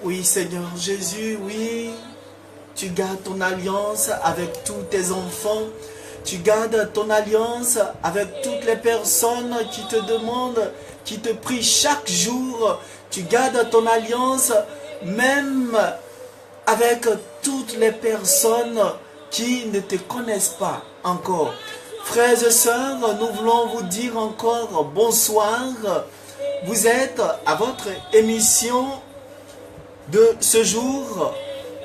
Oui, Seigneur Jésus, oui. Tu gardes ton alliance avec tous tes enfants. Tu gardes ton alliance avec toutes les personnes qui te demandent, qui te prient chaque jour. Tu gardes ton alliance même avec toutes les personnes qui ne te connaissent pas encore. Frères et sœurs, nous voulons vous dire encore bonsoir. Vous êtes à votre émission de ce jour,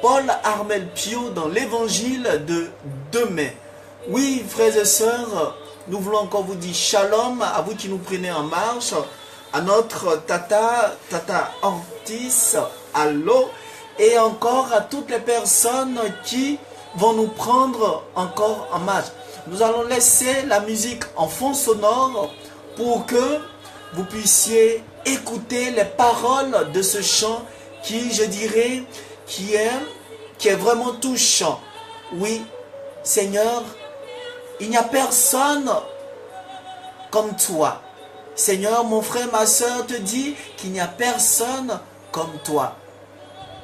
Paul Armel Pio dans l'évangile de demain. Oui, frères et sœurs, nous voulons encore vous dire shalom à vous qui nous prenez en marche, à notre Tata Ortiz, allô, et encore à toutes les personnes qui vont nous prendre encore en marche. Nous allons laisser la musique en fond sonore pour que vous puissiez écouter les paroles de ce chant qui, je dirais, qui est vraiment touchant. Oui, Seigneur, il n'y a personne comme toi. Seigneur, mon frère, ma soeur te dit qu'il n'y a personne comme toi.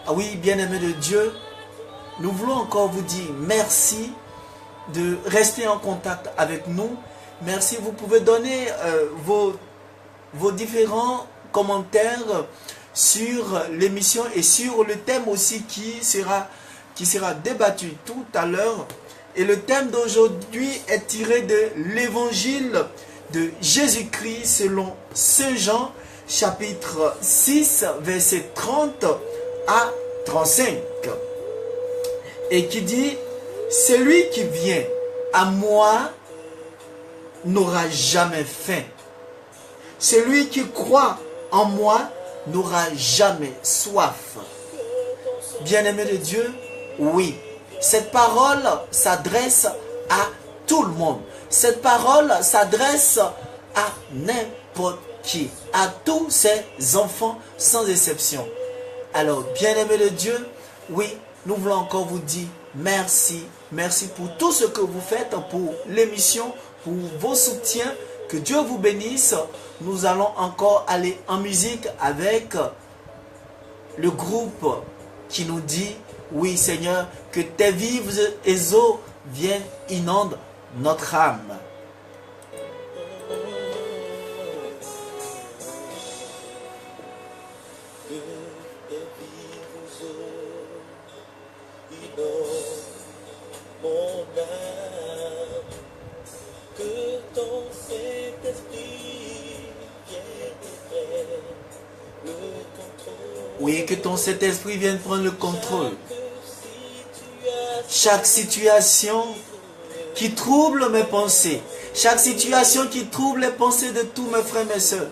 Ah oui, bien-aimé de Dieu, nous voulons encore vous dire merci de rester en contact avec nous. Merci, vous pouvez donner vos différents commentaires sur l'émission et sur le thème aussi qui sera débattu tout à l'heure. Et le thème d'aujourd'hui est tiré de l'évangile de Jésus-Christ selon Saint Jean, chapitre 6, verset 30 à 35. Et qui dit, celui qui vient à moi n'aura jamais faim. Celui qui croit en moi n'aura jamais soif. Bien-aimé de Dieu, oui, cette parole s'adresse à tout le monde. Cette parole s'adresse à n'importe qui, à tous ses enfants sans exception. Alors, bien-aimé de Dieu, oui, nous voulons encore vous dire merci. Merci pour tout ce que vous faites pour l'émission, pour vos soutiens. Que Dieu vous bénisse. Nous allons encore aller en musique avec le groupe qui nous dit, oui Seigneur, que tes vives eaux viennent inonder notre âme. Oui, que ton Saint-Esprit vienne prendre le contrôle. Chaque situation qui trouble mes pensées, chaque situation qui trouble les pensées de tous mes frères et mes soeurs,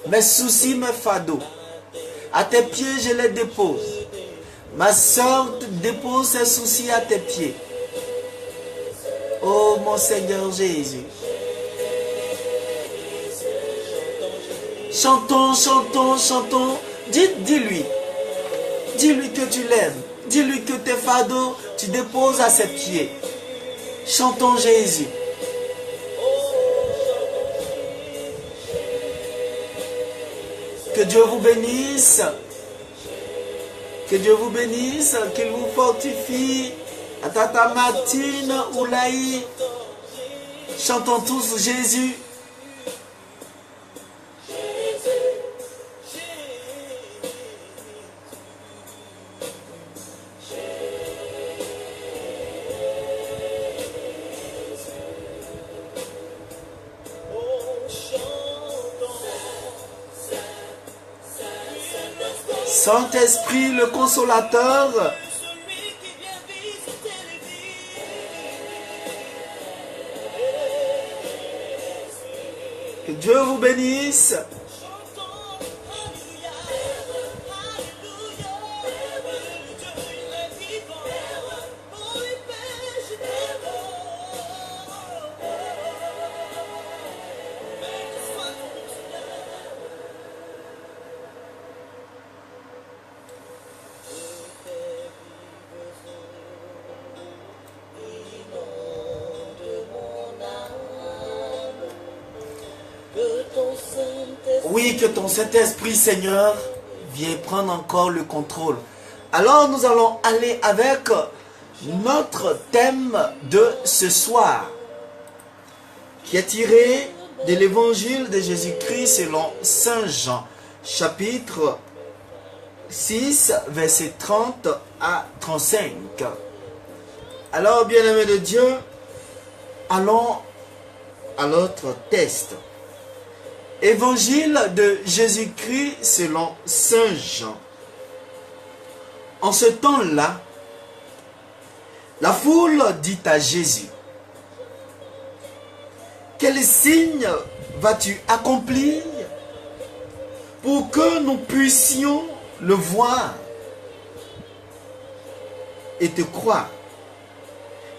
mes soucis, mes fardeaux, à tes pieds je les dépose. Ma soeur dépose ses soucis à tes pieds. Oh mon Seigneur Jésus. Chantons, chantons, chantons. Dis-lui que tu l'aimes. Dis-lui que tes fardeaux, tu déposes à ses pieds. Chantons Jésus. Que Dieu vous bénisse. Que Dieu vous bénisse. Qu'il vous fortifie. À Tata Martine, Oulaï. Chantons tous Jésus. Saint-Esprit, le consolateur, que Dieu vous bénisse. Oui, que ton Saint-Esprit, Seigneur, vient prendre encore le contrôle. Alors nous allons aller avec notre thème de ce soir, qui est tiré de l'évangile de Jésus-Christ selon Saint Jean, chapitre 6, verset 30 à 35. Alors, bien-aimés de Dieu, allons à notre texte. Évangile de Jésus-Christ selon Saint Jean. En ce temps-là, la foule dit à Jésus: quel signe vas-tu accomplir pour que nous puissions le voir et te croire?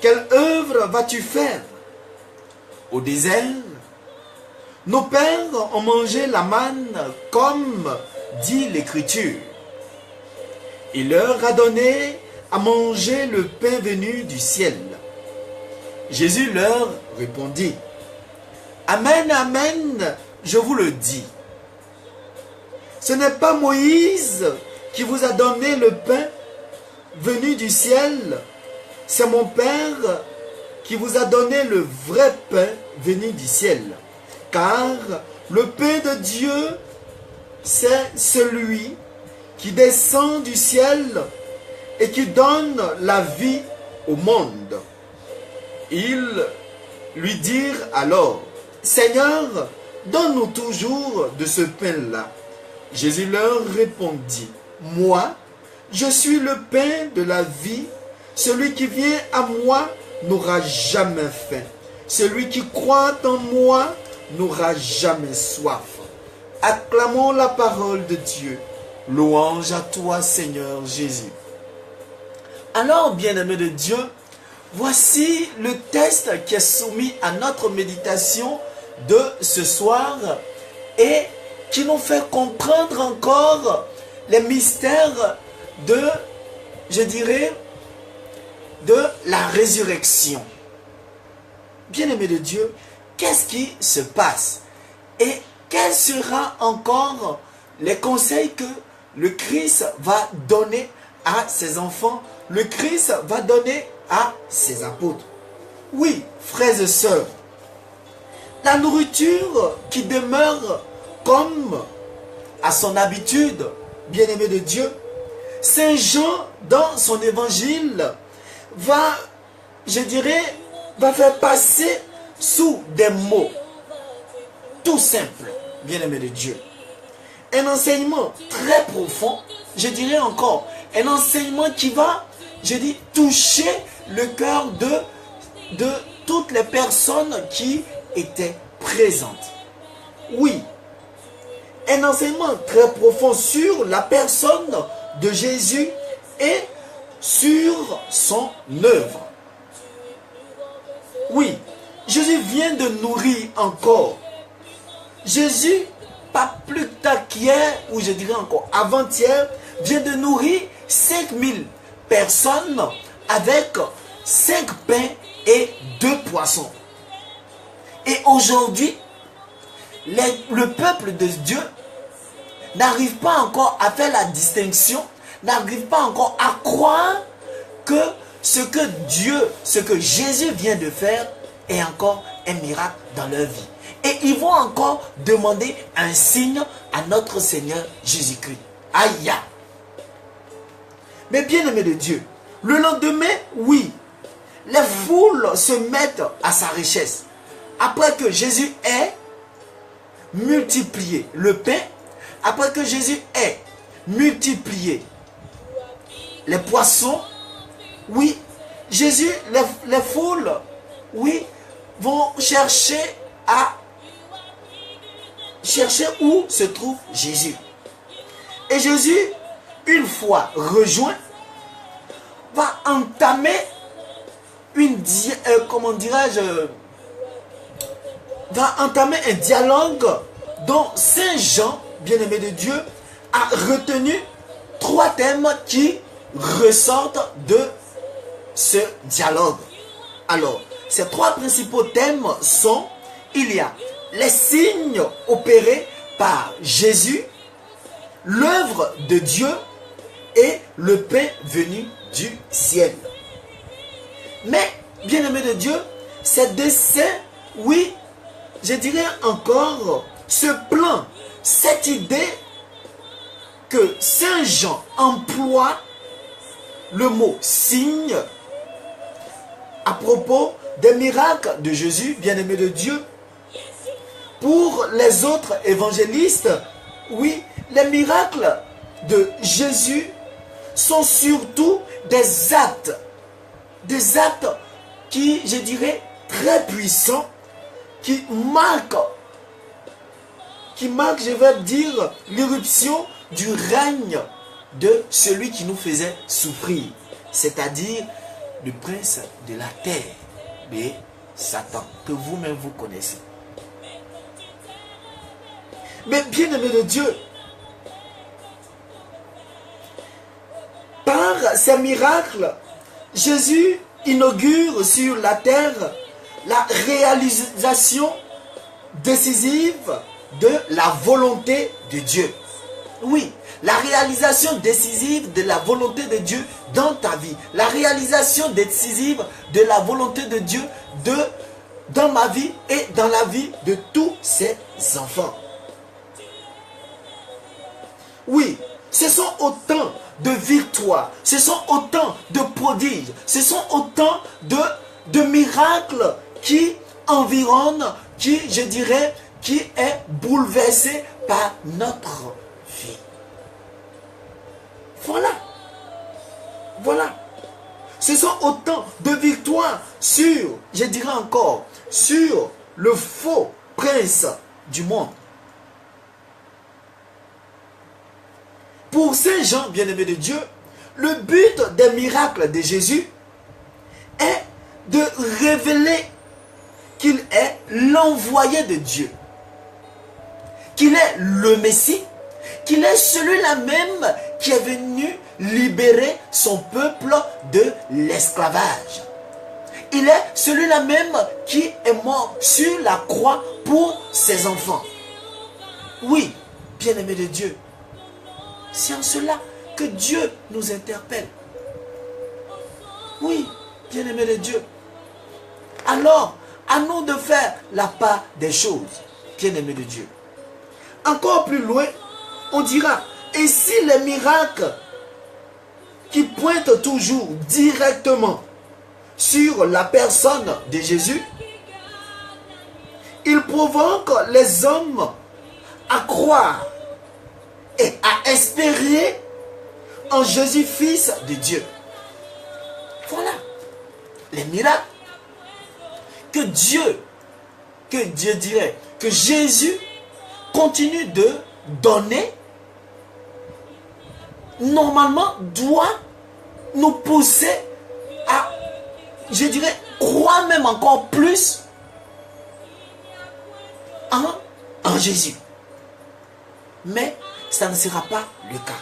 Quelle œuvre vas-tu faire? Au désert, nos pères ont mangé la manne comme dit l'Écriture. Il leur a donné à manger le pain venu du ciel. Jésus leur répondit: Amen, amen, je vous le dis. Ce n'est pas Moïse qui vous a donné le pain venu du ciel, c'est mon Père qui vous a donné le vrai pain venu du ciel. Car le pain de Dieu, c'est celui qui descend du ciel et qui donne la vie au monde. Ils lui dirent alors: Seigneur, donne-nous toujours de ce pain-là. Jésus leur répondit: Moi, je suis le pain de la vie. Celui qui vient à moi n'aura jamais faim. Celui qui croit en moi n'aura jamais soif. Acclamons la parole de Dieu. Louange à toi, Seigneur Jésus. Alors, bien-aimés de Dieu, voici le texte qui est soumis à notre méditation de ce soir et qui nous fait comprendre encore les mystères de, je dirais, de la résurrection. Bien-aimés de Dieu, qu'est-ce qui se passe? Et quels seront encore les conseils que le Christ va donner à ses enfants, le Christ va donner à ses apôtres? Oui, frères et sœurs, la nourriture qui demeure comme à son habitude, bien-aimés de Dieu, Saint Jean, dans son évangile, va, je dirais, va faire passer sous des mots tout simples, bien-aimés de Dieu. Un enseignement très profond, je dirais encore, un enseignement qui va, je dis, toucher le cœur de toutes les personnes qui étaient présentes. Oui, un enseignement très profond sur la personne de Jésus et sur son œuvre. Oui, Jésus vient de nourrir encore. Jésus, pas plus tard qu'hier, ou je dirais encore avant-hier, vient de nourrir 5000 personnes avec 5 pains et 2 poissons. Et aujourd'hui, le peuple de Dieu n'arrive pas encore à faire la distinction, n'arrive pas encore à croire que ce que Dieu, ce que Jésus vient de faire est encore un miracle dans leur vie. Et ils vont encore demander un signe à notre Seigneur Jésus-Christ. Aïe! Mais bien aimé de Dieu, le lendemain, oui, les foules se mettent à sa richesse. Après que Jésus ait multiplié le pain, après que Jésus ait multiplié les poissons, oui, Jésus, les foules, oui, vont chercher où se trouve Jésus. Et Jésus, une fois rejoint, va entamer va entamer un dialogue dont Saint Jean, bien-aimé de Dieu, a retenu 3 thèmes qui ressortent de ce dialogue. Alors, ces 3 principaux thèmes sont: il y a les signes opérés par Jésus, l'œuvre de Dieu et le pain venu du ciel. Mais, bien-aimés de Dieu, ces desseins, oui, je dirais encore, ce plan, cette idée que Saint Jean emploie le mot signe à propos des miracles de Jésus, bien-aimé de Dieu. Pour les autres évangélistes, oui, les miracles de Jésus sont surtout des actes qui, je dirais, très puissants, qui marquent, je vais dire, l'irruption du règne de celui qui nous faisait souffrir, c'est-à-dire le prince de la terre, de Satan, que vous-même vous connaissez. Mais bien-aimé de Dieu, par ces miracles, Jésus inaugure sur la terre la réalisation décisive de la volonté de Dieu. Oui, la réalisation décisive de la volonté de Dieu dans ta vie. La réalisation décisive de la volonté de Dieu dans ma vie et dans la vie de tous ses enfants. Oui, ce sont autant de victoires, ce sont autant de prodiges, ce sont autant de miracles qui environnent, qui, je dirais, qui est bouleversé par notre vie. Voilà. Ce sont autant de victoires sur, je dirais encore, sur le faux prince du monde. Pour Saint Jean, bien-aimé de Dieu, le but des miracles de Jésus est de révéler qu'il est l'envoyé de Dieu, qu'il est le Messie, qu'il est celui-là même qui est venu libérer son peuple de l'esclavage. Il est celui-là même qui est mort sur la croix pour ses enfants. Oui, bien-aimé de Dieu, c'est en cela que Dieu nous interpelle. Oui, bien-aimé de Dieu. Alors, à nous de faire la part des choses, bien-aimé de Dieu. Encore plus loin, on dira, et si les miracles qui pointent toujours directement sur la personne de Jésus, ils provoquent les hommes à croire et à espérer en Jésus, Fils de Dieu. Voilà les miracles que Jésus continue de donner, normalement doit nous pousser à, je dirais, croire même encore plus en Jésus. Mais ça ne sera pas le cas.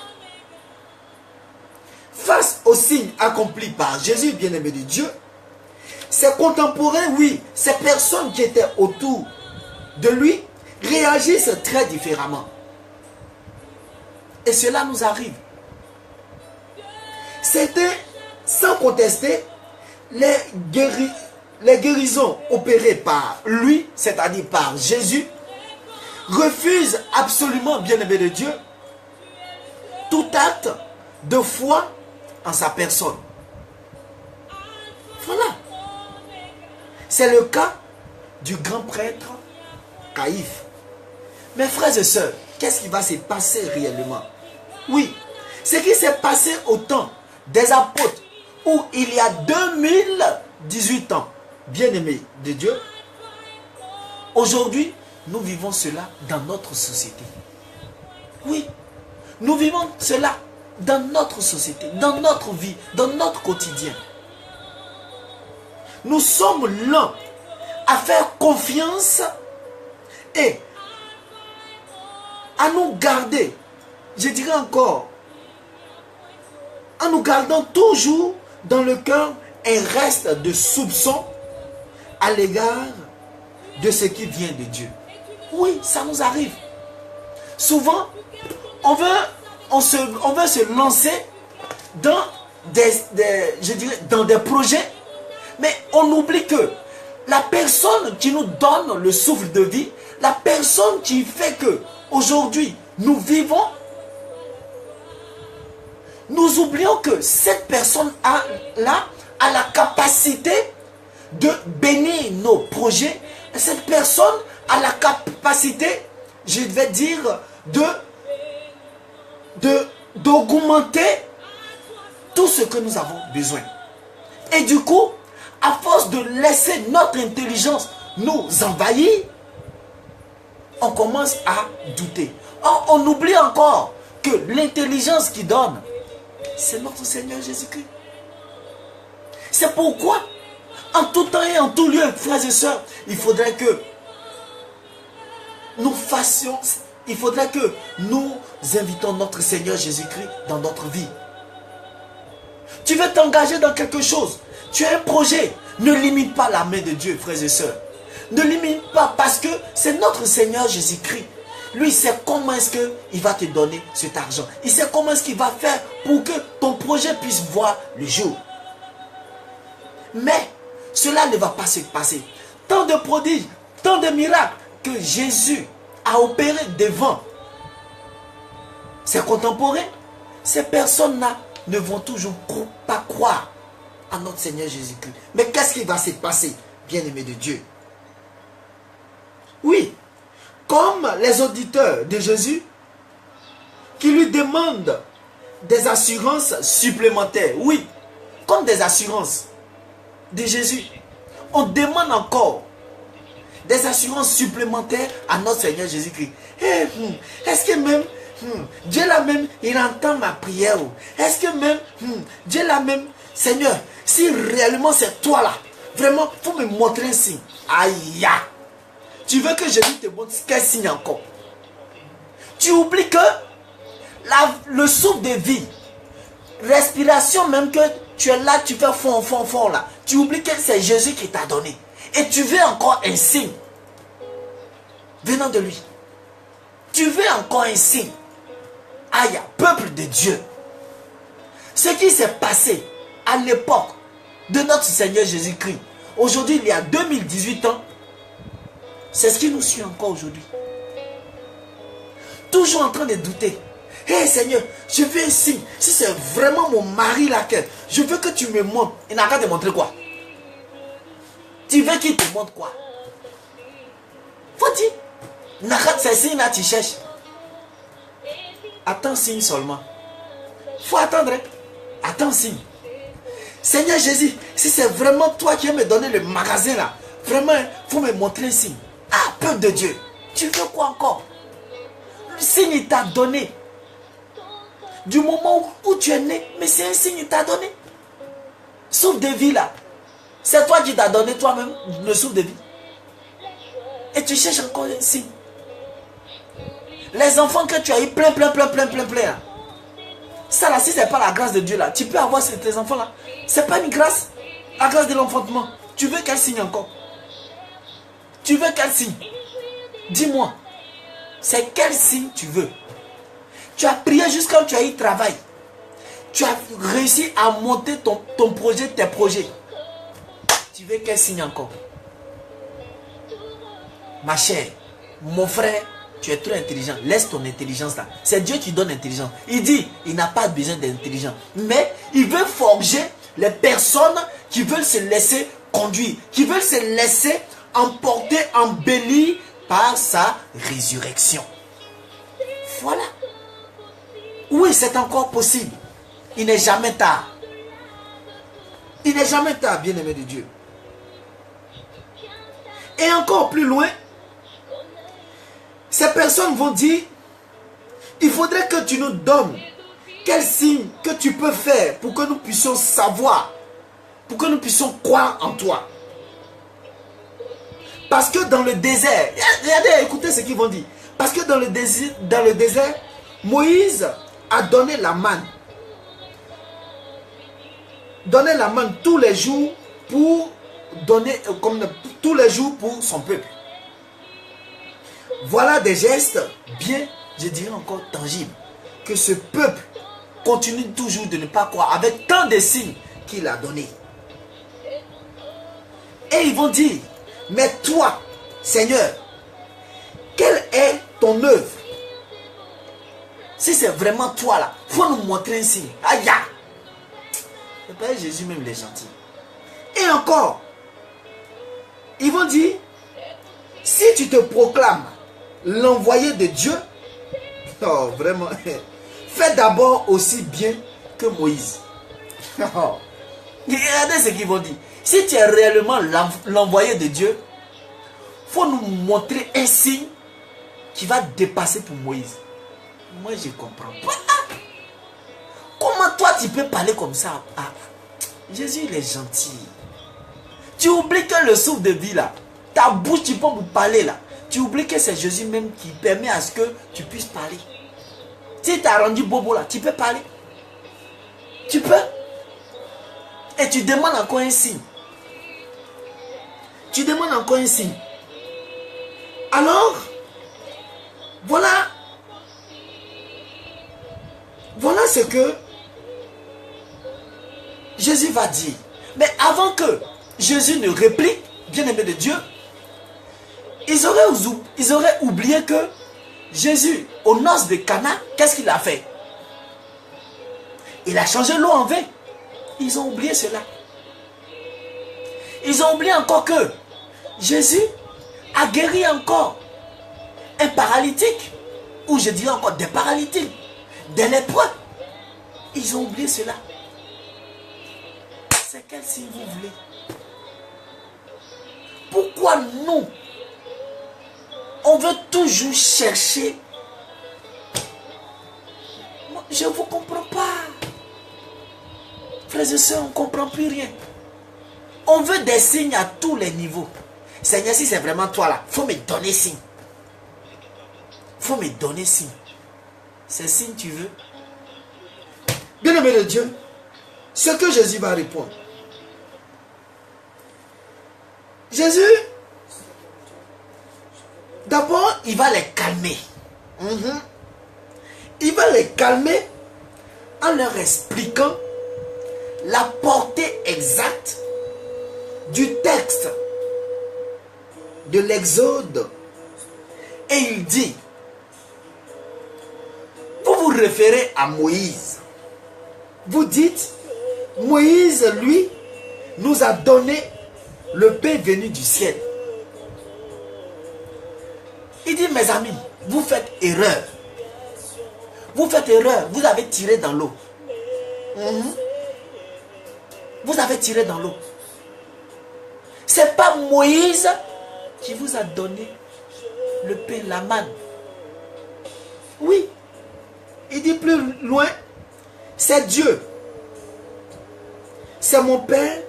Face aux signes accomplis par Jésus, bien-aimé de Dieu, ses contemporains, oui, ces personnes qui étaient autour de lui, réagissent très différemment. Et cela nous arrive. C'était, sans contester, les guérisons opérées par lui, c'est-à-dire par Jésus, refusent absolument, bien-aimé de Dieu, tout acte de foi en sa personne. Voilà. C'est le cas du grand prêtre Caïphe. Mes frères et sœurs, qu'est-ce qui va se passer réellement? Oui, ce qui s'est passé au temps des apôtres, où il y a 2018 ans, bien-aimés de Dieu, aujourd'hui, nous vivons cela dans notre société. Oui, nous vivons cela dans notre société, dans notre vie, dans notre quotidien. Nous sommes lents à faire confiance et à nous garder, je dirais encore, en nous gardant toujours dans le cœur un reste de soupçon à l'égard de ce qui vient de Dieu. Oui, ça nous arrive. Souvent, on veut se lancer dans dans des projets, mais on oublie que la personne qui nous donne le souffle de vie, la personne qui fait que aujourd'hui nous vivons, nous oublions que cette personne a la capacité de bénir nos projets. Cette personne a la capacité, je vais dire, d'augmenter tout ce que nous avons besoin. Et du coup, à force de laisser notre intelligence nous envahir, on commence à douter. On oublie encore que l'intelligence qui donne, c'est notre Seigneur Jésus-Christ. C'est pourquoi, en tout temps et en tout lieu, frères et sœurs, il faudrait que nous invitons notre Seigneur Jésus-Christ dans notre vie. Tu veux t'engager dans quelque chose, tu as un projet, ne limite pas la main de Dieu, frères et sœurs. Ne limite pas, parce que c'est notre Seigneur Jésus-Christ. Lui, il sait comment est-ce qu'il va te donner cet argent. Il sait comment est-ce qu'il va faire pour que ton projet puisse voir le jour. Mais cela ne va pas se passer. Tant de prodiges, tant de miracles que Jésus a opéré devant ses contemporains, ces personnes-là ne vont toujours pas croire à notre Seigneur Jésus-Christ. Mais qu'est-ce qui va se passer, bien-aimés de Dieu? Oui, comme les auditeurs de Jésus qui lui demandent des assurances supplémentaires. Oui, comme des assurances de Jésus. On demande encore des assurances supplémentaires à notre Seigneur Jésus-Christ. Est-ce que même Dieu là même, il entend ma prière? Est-ce que même Dieu là même, Seigneur, si réellement c'est toi là, vraiment, il faut me montrer un signe. Aïe! Tu veux que Jésus te montre quel signe encore? Tu oublies que le souffle de vie, respiration même, que tu es là, tu fais fond là. Tu oublies que c'est Jésus qui t'a donné. Et tu veux encore un signe venant de lui. Tu veux encore un signe. Aïe, peuple de Dieu. Ce qui s'est passé à l'époque de notre Seigneur Jésus-Christ, aujourd'hui, il y a 2018 ans, c'est ce qui nous suit encore aujourd'hui. Toujours en train de douter. Hé Seigneur, je veux un signe. Si c'est vraiment mon mari là, je veux que tu me montres. Il n'a qu'à te montrer quoi? Tu veux qu'il te montre quoi? Faut dire. Il n'a qu'à ces signes là, tu cherches. Attends signe seulement. Faut attendre. Attends signe. Seigneur Jésus, si c'est vraiment toi qui veux me donner le magasin là, vraiment, il faut me montrer un signe. Ah, peuple de Dieu, tu veux quoi encore? Le signe il t'a donné. Du moment où tu es né, mais c'est un signe il t'a donné. Souffle de vie là. C'est toi qui t'as donné toi-même le souffle de vie. Et tu cherches encore un signe. Les enfants que tu as eu plein. Là. Ça là, si ce n'est pas la grâce de Dieu là, tu peux avoir tes enfants là. C'est pas une grâce. La grâce de l'enfantement. Tu veux quel signe encore? Tu veux quel signe? Dis-moi. C'est quel signe tu veux? Tu as prié jusqu'à quand tu as eu travail. Tu as réussi à monter ton projet, tes projets. Tu veux quel signe encore? Ma chère, mon frère, tu es trop intelligent. Laisse ton intelligence là. C'est Dieu qui donne l'intelligence. Il dit, il n'a pas besoin d'intelligence. Mais il veut forger les personnes qui veulent se laisser conduire, qui veulent se laisser emporter, embellir par sa résurrection. Voilà. Oui, c'est encore possible. Il n'est jamais tard. Il n'est jamais tard, bien-aimé de Dieu. Et encore plus loin, ces personnes vont dire, il faudrait que tu nous donnes quel signe que tu peux faire pour que nous puissions savoir, pour que nous puissions croire en toi. Parce que dans le désert, regardez, écoutez ce qu'ils vont dire. Parce que dans le désert, Moïse a donné la manne. Donné la manne tous les jours pour donner, comme tous les jours pour son peuple. Voilà des gestes bien, je dirais encore tangibles. que ce peuple continue toujours de ne pas croire avec tant de signes qu'il a donnés. Et ils vont dire, mais toi, Seigneur, quelle est ton œuvre? Si c'est vraiment toi là, il faut nous montrer un signe. Aïe! Le Père Jésus même les gentils. Et encore, ils vont dire, si tu te proclames l'envoyé de Dieu, oh vraiment, fais d'abord aussi bien que Moïse. Oh. Regardez ce qu'ils vont dire. Si tu es réellement l'envoyé de Dieu, il faut nous montrer un signe qui va dépasser pour Moïse. Moi, je ne comprends pas. Comment toi, tu peux parler comme ça? Jésus, il est gentil. Tu oublies que le souffle de vie, là, ta bouche, tu peux me parler, là. Tu oublies que c'est Jésus même qui permet à ce que tu puisses parler. Si tu as rendu bobo, là, tu peux parler. Tu peux. Et tu demandes encore un signe. Tu demandes encore un signe. Alors, voilà ce que Jésus va dire. Mais avant que Jésus ne réplique, bien-aimé de Dieu, ils auraient oublié que Jésus, aux noces de Cana, qu'est-ce qu'il a fait? Il a changé l'eau en vin. Ils ont oublié cela. Ils ont oublié encore que Jésus a guéri encore un paralytique, ou je dirais encore des paralytiques, des lépreux. Ils ont oublié cela. C'est quel signe vous voulez? Pourquoi nous, on veut toujours chercher? Je ne vous comprends pas. Frères et sœurs, on ne comprend plus rien. On veut des signes à tous les niveaux. Seigneur, si c'est vraiment toi là, il faut me donner signe. Il faut me donner signe. Ces signes tu veux? Bien-aimé de Dieu, ce que Jésus va répondre. Jésus, d'abord, il va les calmer. Il va les calmer en leur expliquant la portée exacte du texte de l'Exode. Et il dit, vous vous référez à Moïse. Vous dites, Moïse, lui, nous a donné le pain venu du ciel. Il dit, mes amis, vous faites erreur. Vous faites erreur, vous avez tiré dans l'eau. Vous avez tiré dans l'eau. C'est pas Moïse qui vous a donné le pain, la manne. Oui. Il dit plus loin, c'est Dieu. C'est mon Père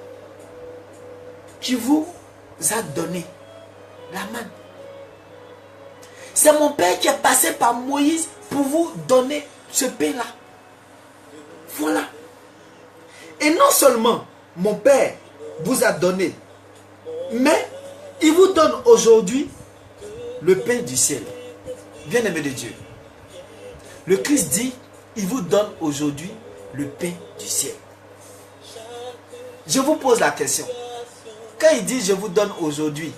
qui vous a donné la manne. C'est mon Père qui est passé par Moïse pour vous donner ce pain-là. Voilà. Et non seulement mon Père vous a donné, mais il vous donne aujourd'hui le pain du ciel. Bien-aimé de Dieu. Le Christ dit, il vous donne aujourd'hui le pain du ciel. Je vous pose la question. Quand il dit, je vous donne aujourd'hui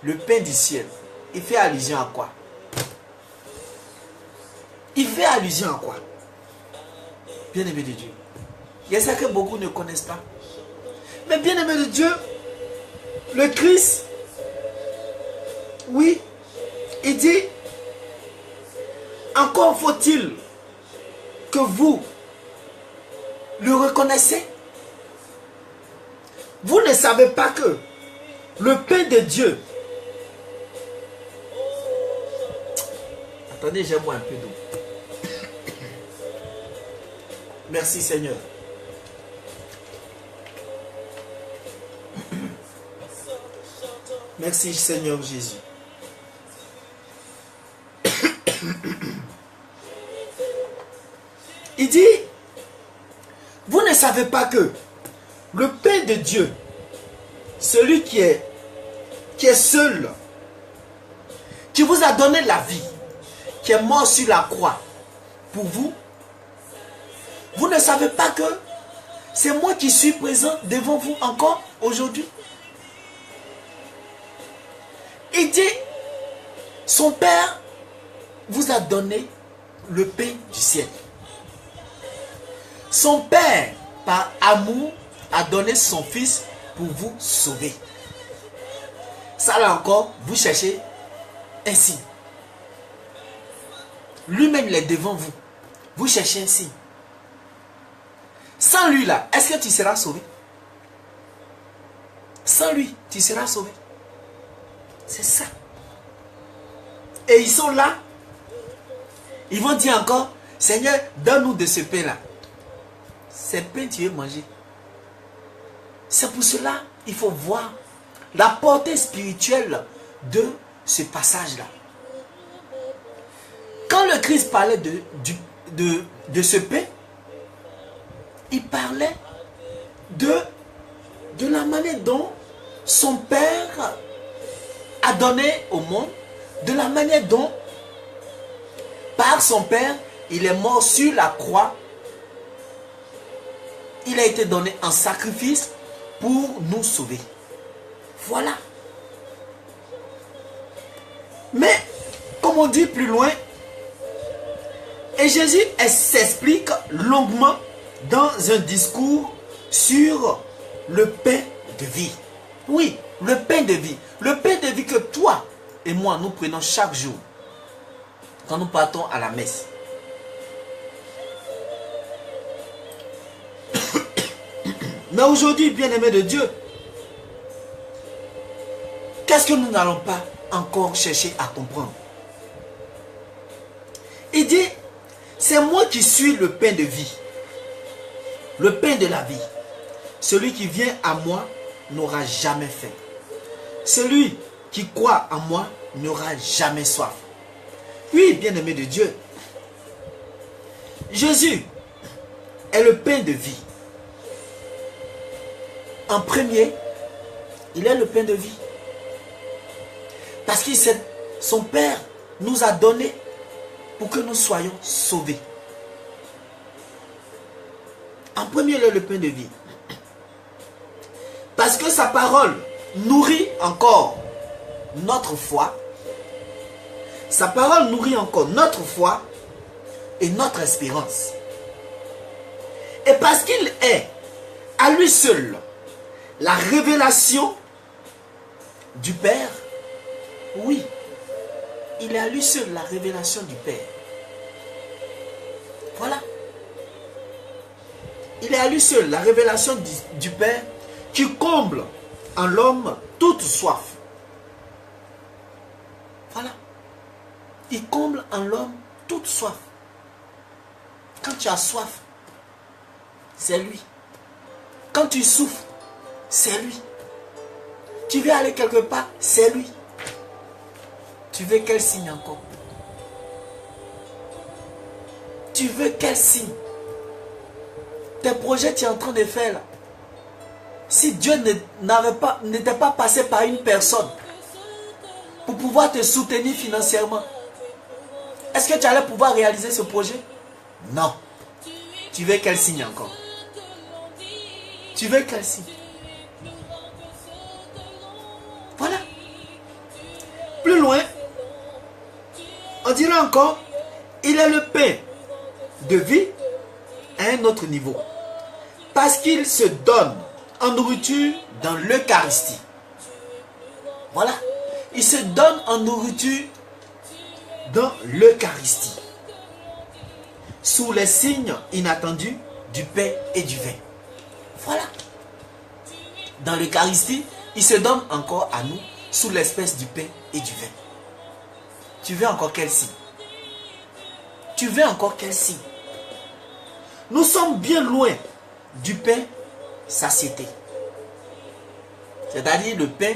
le pain du ciel, il fait allusion à quoi? Il fait allusion à quoi? Bien-aimé de Dieu. Il y a ça que beaucoup ne connaissent pas. Mais bien-aimé de Dieu, le Christ, oui, il dit, encore faut-il que vous le reconnaissiez. Vous ne savez pas que le pain de Dieu... Attendez, j'ai bois un peu d'eau. Merci Seigneur. Merci Seigneur Jésus. Il dit, vous ne savez pas que le pain de Dieu, celui qui est seul, qui vous a donné la vie, qui est mort sur la croix, pour vous. Vous ne savez pas que c'est moi qui suis présent devant vous encore aujourd'hui. Il dit, son Père vous a donné le pain du ciel. Son Père, par amour, a donné son Fils pour vous sauver. Ça là encore, vous cherchez un signe. Lui-même il est devant vous. Vous cherchez un signe. Sans lui là, est-ce que tu seras sauvé? Sans lui, tu seras sauvé. C'est ça. Et ils sont là. Ils vont dire encore, Seigneur, donne-nous de ce pain-là. Ce pain, tu veux manger. C'est pour cela, il faut voir la portée spirituelle de ce passage-là. Quand le Christ parlait de ce pain, il parlait de la manière dont son Père a donné au monde, de la manière dont, par son Père, il est mort sur la croix. Il a été donné en sacrifice pour nous sauver. Voilà. Mais, comme on dit plus loin, et Jésus s'explique longuement dans un discours sur le pain de vie. Oui, le pain de vie. Le pain de vie que toi et moi, nous prenons chaque jour quand nous partons à la messe. Mais aujourd'hui, bien-aimés de Dieu, qu'est-ce que nous n'allons pas encore chercher à comprendre? Il dit, c'est moi qui suis le pain de vie, le pain de la vie. Celui qui vient à moi n'aura jamais faim. Celui qui croit en moi n'aura jamais soif. Oui, bien-aimé de Dieu, Jésus est le pain de vie. En premier, il est le pain de vie. Parce que son Père nous a donné pour que nous soyons sauvés. En premier, il est le pain de vie. Parce que sa parole nourrit encore notre foi. Sa parole nourrit encore notre foi et notre espérance. Et parce qu'il est à lui seul la révélation du Père, oui, il est à lui seul la révélation du Père. Voilà. Il est à lui seul la révélation du Père qui comble en l'homme toute soif. Voilà. Il comble en l'homme toute soif. Quand tu as soif, c'est lui. Quand tu souffres, c'est lui. Tu veux aller quelque part, c'est lui. Tu veux quel signe encore? Tu veux quel signe? Tes projets tu es en train de faire là. Si Dieu n'était pas passé par une personne pour pouvoir te soutenir financièrement, est-ce que tu allais pouvoir réaliser ce projet? Non. Tu veux quel signe encore? Tu veux quel signe? Voilà. Plus loin, on dirait encore, il est le pain de vie à un autre niveau. Parce qu'il se donne en nourriture dans l'Eucharistie. Voilà. Il se donne en nourriture dans l'Eucharistie. Sous les signes inattendus du pain et du vin. Voilà. Dans l'Eucharistie, il se donne encore à nous sous l'espèce du pain et du vin. Tu veux encore quel signe? Tu veux encore quel signe? Nous sommes bien loin du pain satiété. C'est-à-dire le pain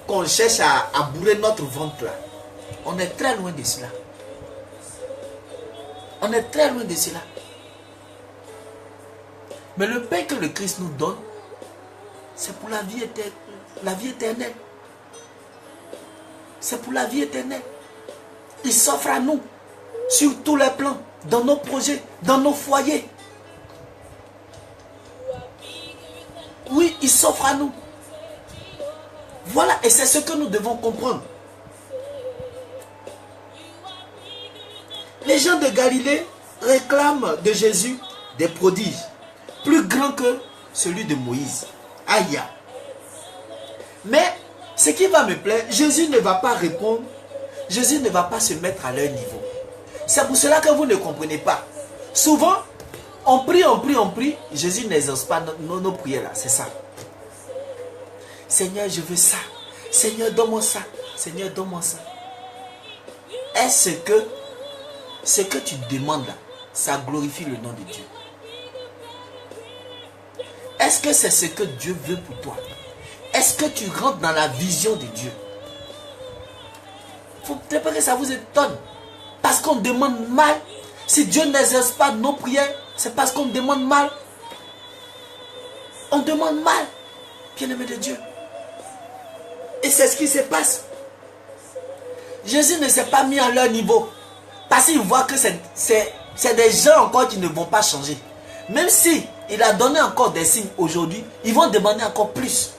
qu'on cherche à bourrer notre ventre là. On est très loin de cela. On est très loin de cela. Mais le pain que le Christ nous donne, c'est pour la vie éternelle. La vie éternelle. C'est pour la vie éternelle. Il s'offre à nous. sur tous les plans, dans nos projets, dans nos foyers. Oui, il s'offre à nous. Voilà, et c'est ce que nous devons comprendre. Les gens de Galilée réclament de Jésus des prodiges plus grands que celui de Moïse. Aïe. Mais ce qui va me plaire, Jésus ne va pas répondre. Jésus ne va pas se mettre à leur niveau. C'est pour cela que vous ne comprenez pas. Souvent, on prie, on prie, on prie. Jésus n'exauce pas nos prières là. C'est ça. Seigneur, je veux ça. Seigneur, donne-moi ça. Seigneur, donne-moi ça. Est-ce que ce que tu demandes là, ça glorifie le nom de Dieu? Est-ce que c'est ce que Dieu veut pour toi? Est-ce que tu rentres dans la vision de Dieu? Il faut peut-être pas que ça vous étonne. Parce qu'on demande mal. Si Dieu n'exerce pas nos prières, c'est parce qu'on demande mal. On demande mal, bien-aimé de Dieu. Et c'est ce qui se passe. Jésus ne s'est pas mis à leur niveau. Parce qu'il voit que c'est des gens encore qui ne vont pas changer. Même si il a donné encore des signes aujourd'hui, ils vont demander encore plus.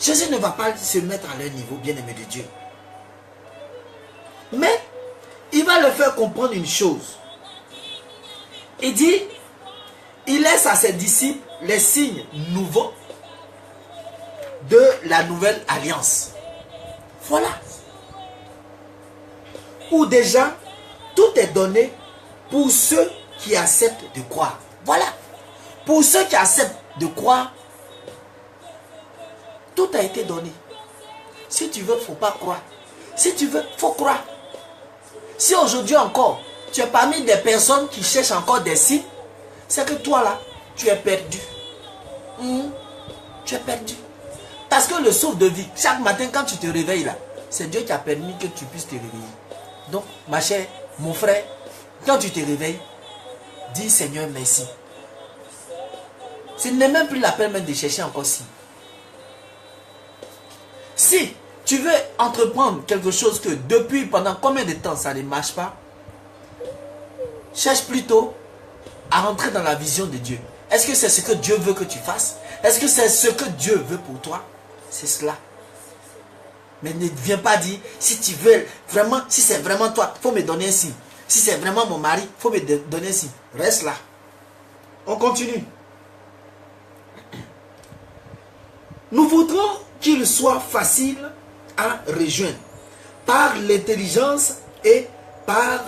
Jésus ne va pas se mettre à leur niveau, bien-aimé de Dieu. Mais il va leur faire comprendre une chose. Il dit, il laisse à ses disciples les signes nouveaux de la nouvelle alliance. Voilà. Où déjà, tout est donné pour ceux qui acceptent de croire. Voilà. Pour ceux qui acceptent de croire, tout a été donné. Si tu veux, il ne faut pas croire. Si tu veux, il faut croire. Si aujourd'hui encore, tu es parmi des personnes qui cherchent encore des signes, c'est que toi là, tu es perdu. Tu es perdu. Parce que le souffle de vie, chaque matin quand tu te réveilles là, c'est Dieu qui a permis que tu puisses te réveiller. Donc, ma chère, mon frère, quand tu te réveilles, dis Seigneur merci. Ce n'est même plus la peine même de chercher encore si. Si tu veux entreprendre quelque chose que depuis pendant combien de temps ça ne marche pas, cherche plutôt à rentrer dans la vision de Dieu. Est-ce que c'est ce que Dieu veut que tu fasses? Est-ce que c'est ce que Dieu veut pour toi? C'est cela. Mais ne viens pas dire, si tu veux vraiment, si c'est vraiment toi, il faut me donner un signe. Si c'est vraiment mon mari, il faut me donner un signe. Reste là. On continue. Nous voudrons qu'il soit facile à rejoindre par l'intelligence et par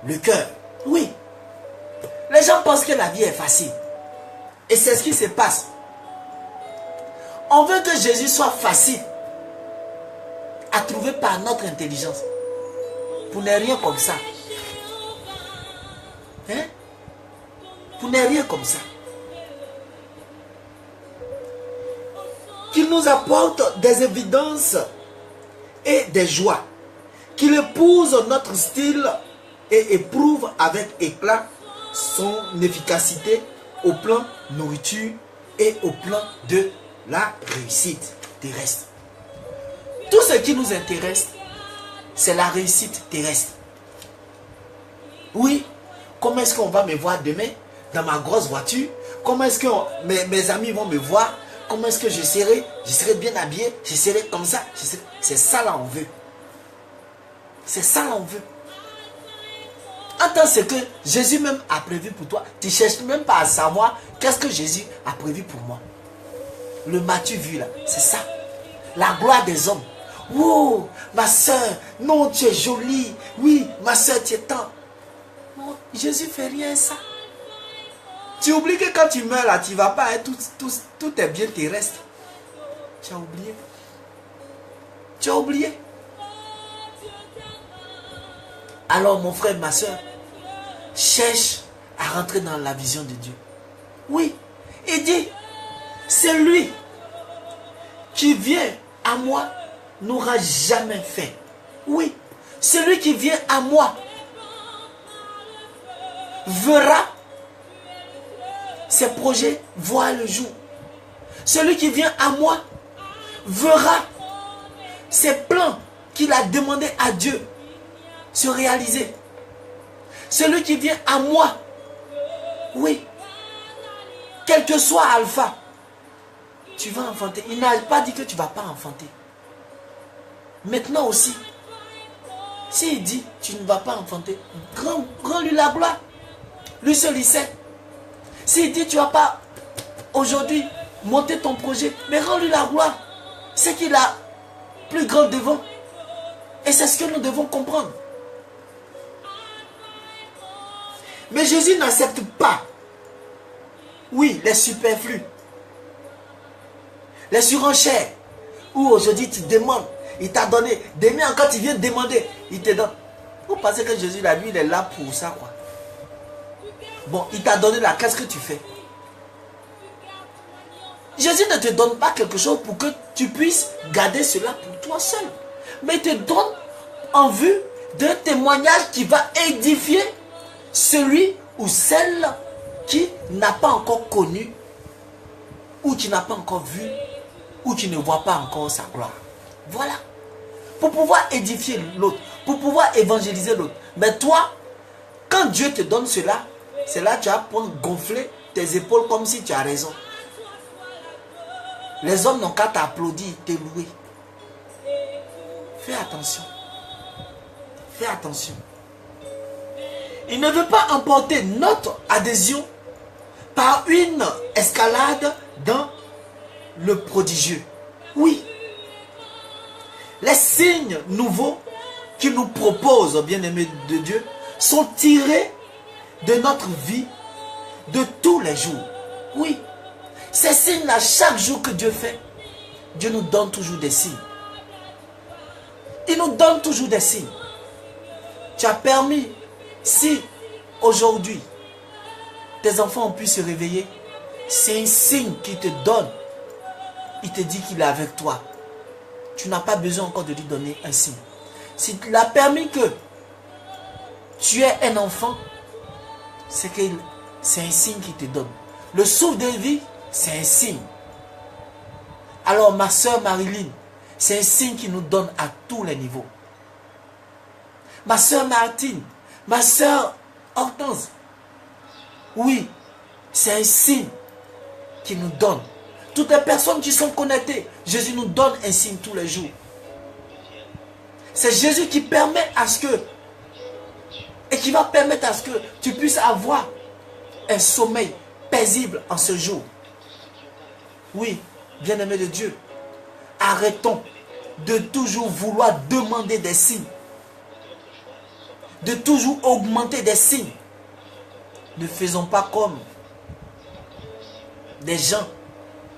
le cœur. Oui. Les gens pensent que la vie est facile. Et c'est ce qui se passe. On veut que Jésus soit facile à trouver par notre intelligence. Vous n'êtes rien comme ça. Hein? Vous n'êtes rien comme ça. Qu'il nous apporte des évidences et des joies. Qu'il épouse notre style et éprouve avec éclat son efficacité au plan nourriture et au plan de la réussite terrestre. Tout ce qui nous intéresse, c'est la réussite terrestre. Oui, comment est-ce qu'on va me voir demain dans ma grosse voiture? Comment est-ce que mes amis vont me voir? Comment est-ce que je serai bien habillé? Je serai comme ça. C'est ça là on veut. C'est ça là on veut. Entends ce que Jésus même a prévu pour toi. Tu ne cherches même pas à savoir qu'est-ce que Jésus a prévu pour moi. Le m'as-tu vu là? C'est ça. La gloire des hommes. Oh, ma soeur, non, tu es jolie. Oui, ma soeur, tu es tant. Non, Jésus ne fait rien ça. Tu oublies que quand tu meurs là, tu ne vas pas être tout est bien terrestre. Tu as oublié. Tu as oublié. Alors mon frère, ma soeur, cherche à rentrer dans la vision de Dieu. Oui, il dit, c'est lui qui vient à moi n'aura jamais faim. Oui, celui qui vient à moi verra ses projets voir le jour. Celui qui vient à moi verra ses plans qu'il a demandé à Dieu se réaliser. Celui qui vient à moi. Oui. Quel que soit Alpha. Tu vas enfanter. Il n'a pas dit que tu ne vas pas enfanter. Maintenant aussi. S'il dit tu ne vas pas enfanter, rends-lui la gloire. Lui seul il sait. S'il dit tu ne vas pas aujourd'hui monter ton projet, mais rends-lui la gloire. C'est qu'il a plus grand devant. Et c'est ce que nous devons comprendre. Mais Jésus n'accepte pas, oui, les superflus, les surenchères, où aujourd'hui tu demandes, il t'a donné, demain encore tu viens demander, il te donne. Vous pensez que Jésus, là, lui, il est là pour ça, quoi. Bon, il t'a donné là, qu'est-ce que tu fais? Jésus ne te donne pas quelque chose pour que tu puisses garder cela pour toi seul. Mais il te donne en vue d'un témoignage qui va édifier celui ou celle qui n'a pas encore connu, ou qui n'a pas encore vu, ou qui ne voit pas encore sa gloire. Voilà. Pour pouvoir édifier l'autre, pour pouvoir évangéliser l'autre. Mais toi, quand Dieu te donne cela, c'est là que tu vas prendre gonfler tes épaules comme si tu as raison. Les hommes n'ont qu'à t'applaudir, te louer. Fais attention. Fais attention. Il ne veut pas emporter notre adhésion par une escalade dans le prodigieux. Oui. Les signes nouveaux qu'il nous propose, bien-aimés de Dieu, sont tirés de notre vie de tous les jours. Oui. Ces signes-là, chaque jour que Dieu fait, Dieu nous donne toujours des signes. Il nous donne toujours des signes. Tu as permis, si aujourd'hui, tes enfants ont pu se réveiller, c'est un signe qu'il te donne. Il te dit qu'il est avec toi. Tu n'as pas besoin encore de lui donner un signe. Si tu l'as permis que tu es un enfant, c'est un signe qu'il te donne. Le souffle de vie, c'est un signe. Alors ma soeur Marilyn, c'est un signe qui nous donne à tous les niveaux. Ma soeur Martine, ma soeur Hortense, oui, c'est un signe qui nous donne. Toutes les personnes qui sont connectées, Jésus nous donne un signe tous les jours. C'est Jésus qui permet à ce que, et qui va permettre à ce que tu puisses avoir un sommeil paisible en ce jour. Oui, bien-aimés de Dieu, arrêtons de toujours vouloir demander des signes. De toujours augmenter des signes. Ne faisons pas comme des gens.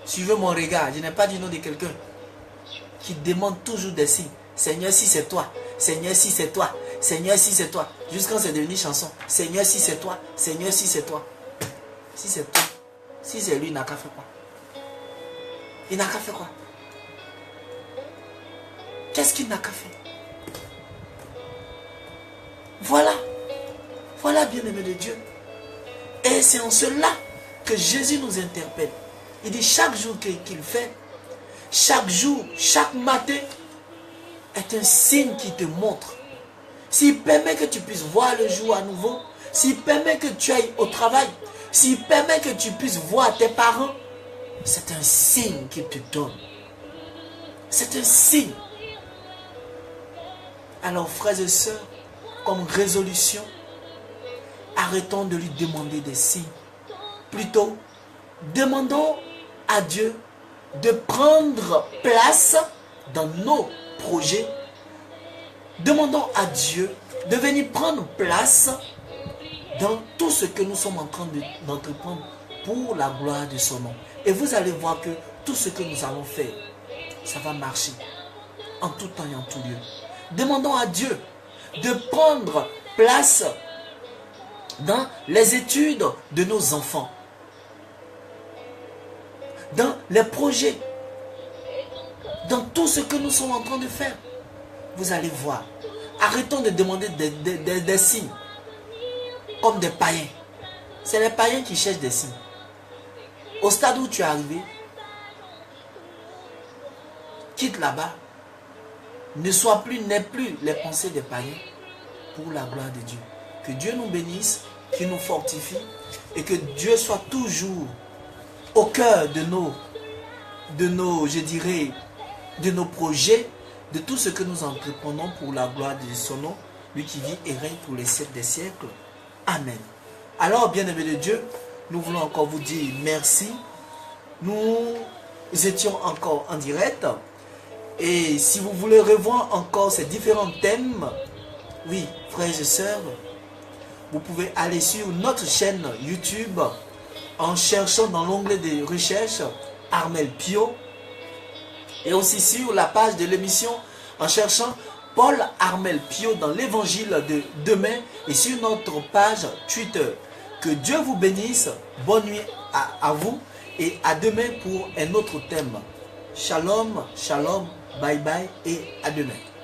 Suivez mon regard, je n'ai pas dit nom de quelqu'un qui demande toujours des signes. Seigneur, si c'est toi. Seigneur, si c'est toi. Seigneur, si c'est toi. Jusqu'à c'est devenu chanson. Seigneur, si c'est toi. Seigneur, si c'est toi. Si c'est toi. Si c'est lui, il n'a qu'à faire quoi? Il n'a qu'à faire quoi? Qu'est-ce qu'il n'a qu'à faire? Voilà. Voilà, bien-aimé de Dieu. Et c'est en cela que Jésus nous interpelle. Il dit chaque jour qu'il fait, chaque jour, chaque matin, est un signe qui te montre. S'il permet que tu puisses voir le jour à nouveau, s'il permet que tu ailles au travail, s'il permet que tu puisses voir tes parents, c'est un signe qu'il te donne. C'est un signe. Alors, frères et sœurs, comme résolution, arrêtons de lui demander des signes. Plutôt, demandons à Dieu de prendre place dans nos projets. Demandons à Dieu de venir prendre place dans tout ce que nous sommes en train d'entreprendre pour la gloire de son nom. Et vous allez voir que tout ce que nous allons faire, ça va marcher en tout temps et en tout lieu. Demandons à Dieu de prendre place dans les études de nos enfants, dans les projets, dans tout ce que nous sommes en train de faire. Vous allez voir. Arrêtons de demander des signes comme des païens. C'est les païens qui cherchent des signes. Au stade où tu es arrivé, quitte là-bas. N'aie plus les pensées des païens pour la gloire de Dieu. Que Dieu nous bénisse, qu'il nous fortifie et que Dieu soit toujours au cœur de je dirais, de nos projets, de tout ce que nous entreprenons pour la gloire de son nom, lui qui vit et règne pour les siècles des siècles. Amen. Alors, bien-aimés de Dieu, nous voulons encore vous dire merci. Nous étions encore en direct. Et si vous voulez revoir encore ces différents thèmes, oui, frères et sœurs, vous pouvez aller sur notre chaîne YouTube en cherchant dans l'onglet de recherche Armel Pio. Et aussi sur la page de l'émission en cherchant Paul Armel Pio dans l'évangile de demain et sur notre page Twitter. Que Dieu vous bénisse, bonne nuit à vous et à demain pour un autre thème. Shalom, shalom, bye bye et à demain.